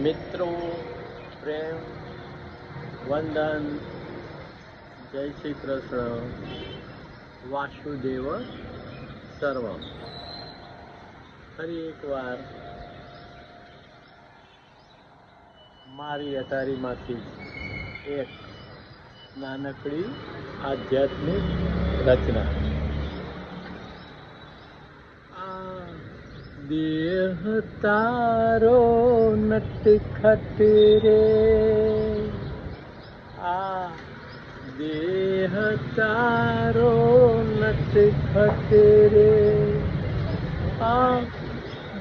મિત્રો, પ્રેમ, વંદન, જય શ્રી કૃષ્ણ, વાસુદેવ સર્વમ. ફરી એકવાર મારી અટારીમાંથી એક નાનકડી આધ્યાત્મિક રચના. દેહ તારો નટખટ રે, આ દેહ તારો નટખટ રે, આ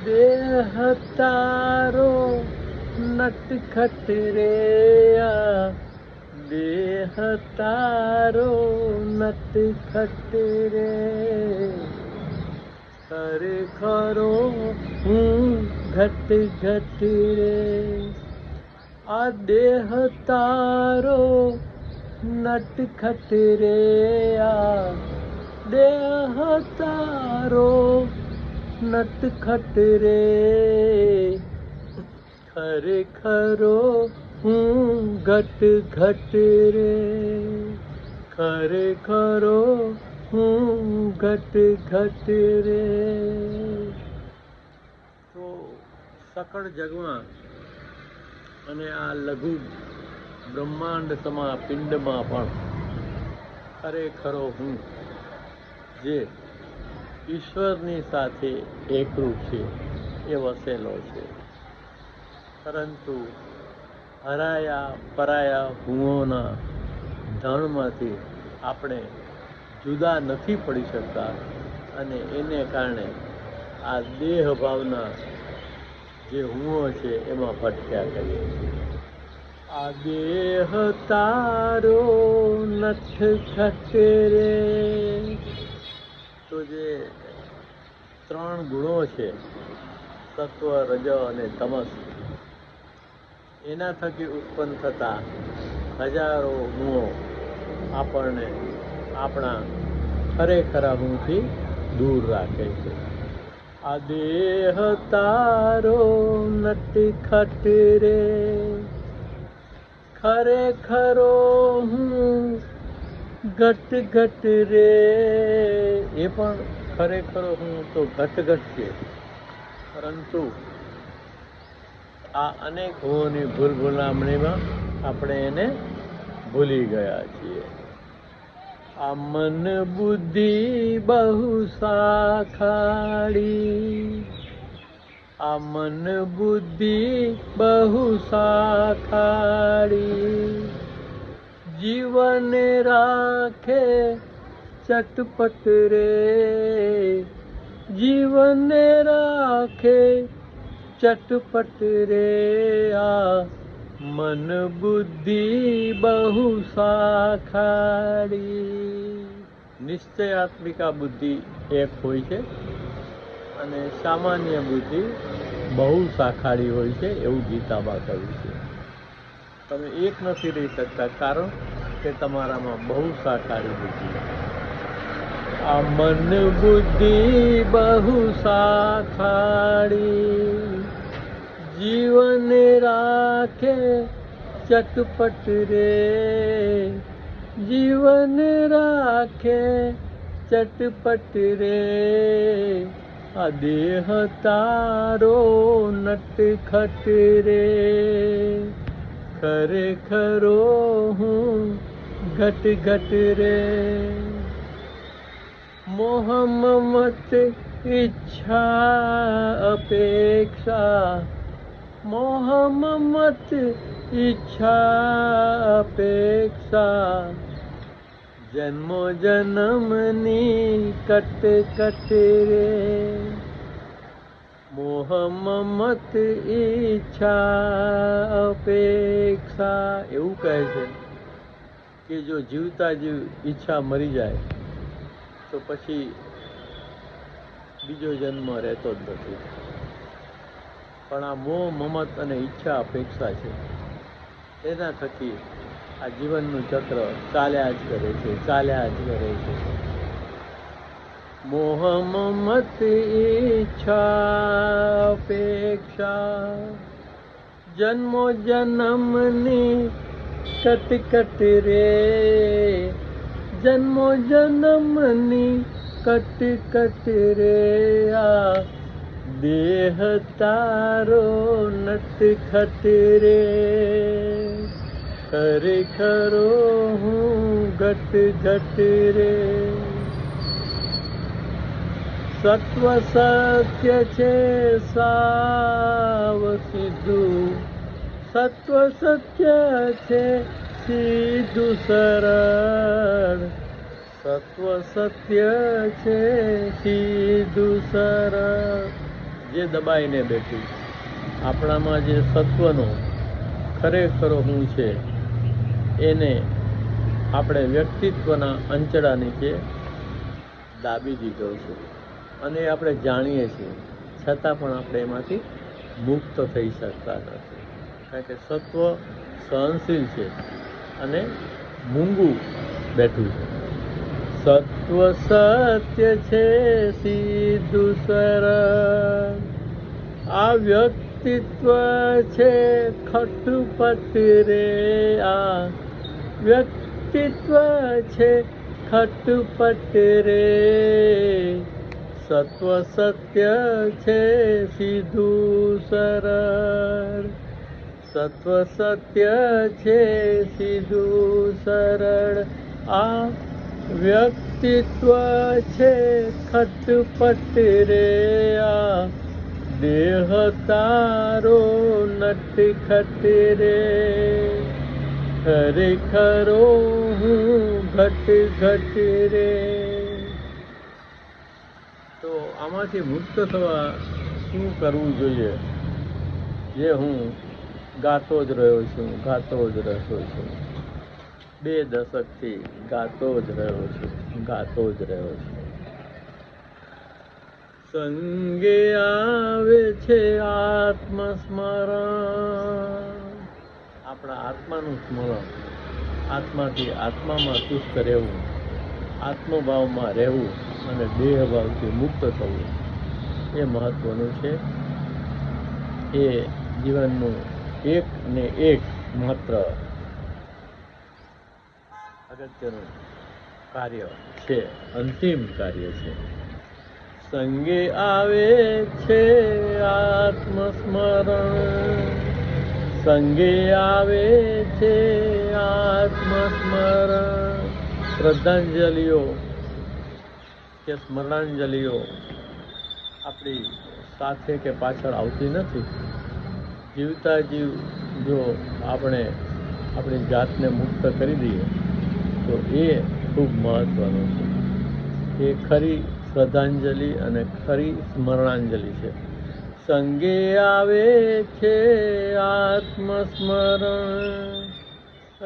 દેહ તારો નટખટ રે, આ દેહ તારો નટખટ રે. ખરેખરો હું ઘટ ઘટ રે, આ દેહ તારો નટખટ રે, આ દેહ તારો નટખટ રે. ખરેખરો હું ઘટ ઘટ રે, ખરેખરો હું ઘટ ઘટ રે. તો સકળ જગમાં અને આ લઘુ બ્રહ્માંડ સમા પિંડમાં પણ ખરેખરો હું જે ઈશ્વરની સાથે એકરૂપ છે એ વસેલો છે. પરંતુ હરાયા પરાયા હુંઓના ધણમાંથી આપણે જુદા નથી પડી શકતા અને એને કારણે આ દેહ ભાવના જે હુંઓ છે એમાં ભટક્યા કરીએ છીએ. આ દેહ તારો નટખટ રે. તો જે ત્રણ ગુણો છે, સત્વ, રજ અને તમસ, એના થકી ઉત્પન્ન થતા હજારો હુંઓ આપણને આપણા ખરેખરા હુંથી દૂર રાખે છે. આ દેહ તારો નટખટ રે, ખરેખરો હું ઘટ ઘટ રે. એ પણ ખરેખરો હું તો ઘટ ઘટ છે, પરંતુ આ અનેક હુંઓની ભૂલભુલામણીમાં આપણે એને ભૂલી ગયા છીએ. આ મન બુદ્ધિ બહુ સાખાડી, આ મન બુદ્ધિ બહુ સાખાડી, જીવન રાખે ચટપટ રે, જીવન રાખે ચટપટ રે. આ મન બુદ્ધિ બહુ સાખાડી. નિશ્ચયાત્મિકા બુદ્ધિ એક હોય છે અને સામાન્ય બુદ્ધિ બહુ સાખાડી હોય છે, એવું ગીતામાં કહ્યું છે. તમે એક નથી રહી શકતા, કારણ કે તમારામાં બહુ સાખાડી બુદ્ધિ. આ મન બુદ્ધિ બહુ સાખાડી, જીવન રાખે ચટપટ રે, જીવન રાખે ચટપટ રે. આ દેહ તારો નટખટ રે, ખરેખરો હું ઘટ ઘટ રે. મોહ મમત ઈચ્છા અપેક્ષા, મોહ મમત ઈચ્છા અપેક્ષા, જન્મો જન્મની કટ કટ રે. મોહ મમત ઈચ્છા અપેક્ષા. એવું કહે છે કે જો જીવતા જીવ ઈચ્છા મરી જાય તો પછી બીજો જન્મ રહેતો જ નથી. પણ આ મોહ મમત અને ઈચ્છા અપેક્ષા છે, એના થકી આ જીવનનું ચક્ર ચાલ્યા જ કરે છે, ચાલ્યા જ કરે છે. મોહ મમત ઈચ્છા અપેક્ષા, જન્મો જન્મની કટકટ રે, જન્મો જન્મની કટકટ રે, આ દેહ તારો નટખટ રે, ખરેખરો હું ઘટ ઘટ રે. સત્વ સત્ય છે સાવ સીધું, સત્વ સત્ય છે સીધું સરળ, સત્વ સત્ય છે સીધું સરળ. જે દબાઈને બેઠું આપણામાં જે સત્વનો ખરેખરો હું છે એને આપણે વ્યક્તિત્વના અંચળા નીચે દાબી દીધો છે અને આપણે જાણીએ છીએ, છતાં પણ આપણે એમાંથી મુક્ત થઈ શકતા નથી. કારણ કે સત્વ સહનશીલ છે અને મૂંગું બેઠું છે. સત્વ સત્ય છે સીધું સરળ, આ વ્યક્તિત્વ છે ખટપટ રે, આ વ્યક્તિત્વ છે ખટપટ રે, સત્વ સત્ય છે સીધું સરળ, સત્વ સત્ય છે સીધું સરળ, આ વ્યક્તિત્વ છે ખટપટ રે, આ દેહ તારો નટખટ રે, ખરેખરો હું ઘટ ઘટ રે. તો આમાંથી મુક્ત થવા શું કરવું જોઈએ? જે હું ગાતો જ રહ્યો છું, ગાતો જ રહ્યો છું, 2 દશકથી ગાતો જ રહ્યો છું, ગાતો જ રહ્યો છું. સંગે આવે છે આત્મસ્મરણ, આપણા આત્માનું સ્મરણ, આત્માથી આત્મામાં તુષ્ટ રહેવું, આત્મભાવમાં રહેવું અને દેહભાવથી મુક્ત થવું એ મહત્વનું છે. એ જીવનનું એક ને એક માત્ર અગત્યનું કાર્ય છે, અંતિમ કાર્ય છે. સંગે આવે છે આત્મસ્મરણ, સંગે આવે છે આત્મસ્મરણ. શ્રદ્ધાંજલિઓ કે સ્મરણાંજલિઓ આપણી સાથે કે પાછળ આવતી નથી. જીવતા જીવ જો આપણે આપણી જાતને મુક્ત કરી દઈએ તો એ ખૂબ મહત્વનું છે. એ ખરી શ્રદ્ધાંજલિ અને ખરી સ્મરણાંજલિ છે. સંગે આવે છે આત્મસ્મરણ,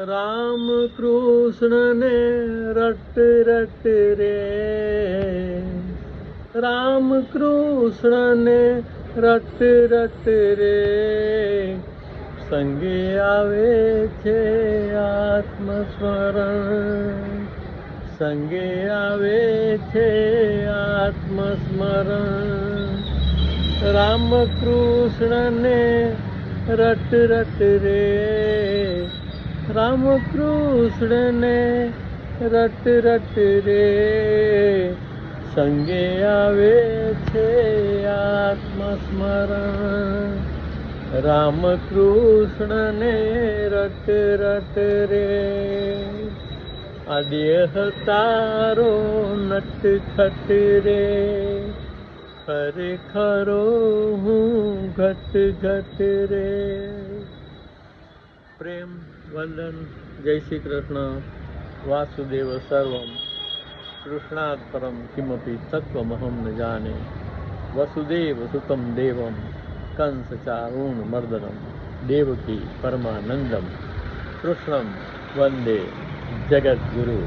રામ કૃષ્ણને રટ રટ રે, રામ કૃષ્ણને રટ રટ રે, સંગે આવે છે આત્મસ્મરણ, સંગે આવે છે આત્મસ્મરણ, રામ કૃષ્ણને રટ રટ રે, રામ કૃષ્ણને રટ રટ રે, સંગે આવે છે આત્મસ્મરણ, રામ કૃષ્ણને રટ રટ રે, આ દેહ તારો નટખટ રે, ખરેખરો હું ઘટ ઘટ રે. પ્રેમ વંદન. જય શ્રી કૃષ્ણ. વાસુદેવ સર્વમ કૃષ્ણાત પરમ કિમપી તત્વમહં ન જાને, વસુદેવ સુતમ દેવમ કંસ ચારૂણ મર્દનમ, દેવકી પરમાનંદમ કૃષ્ણમ વંદે જગદ્ગુરુ.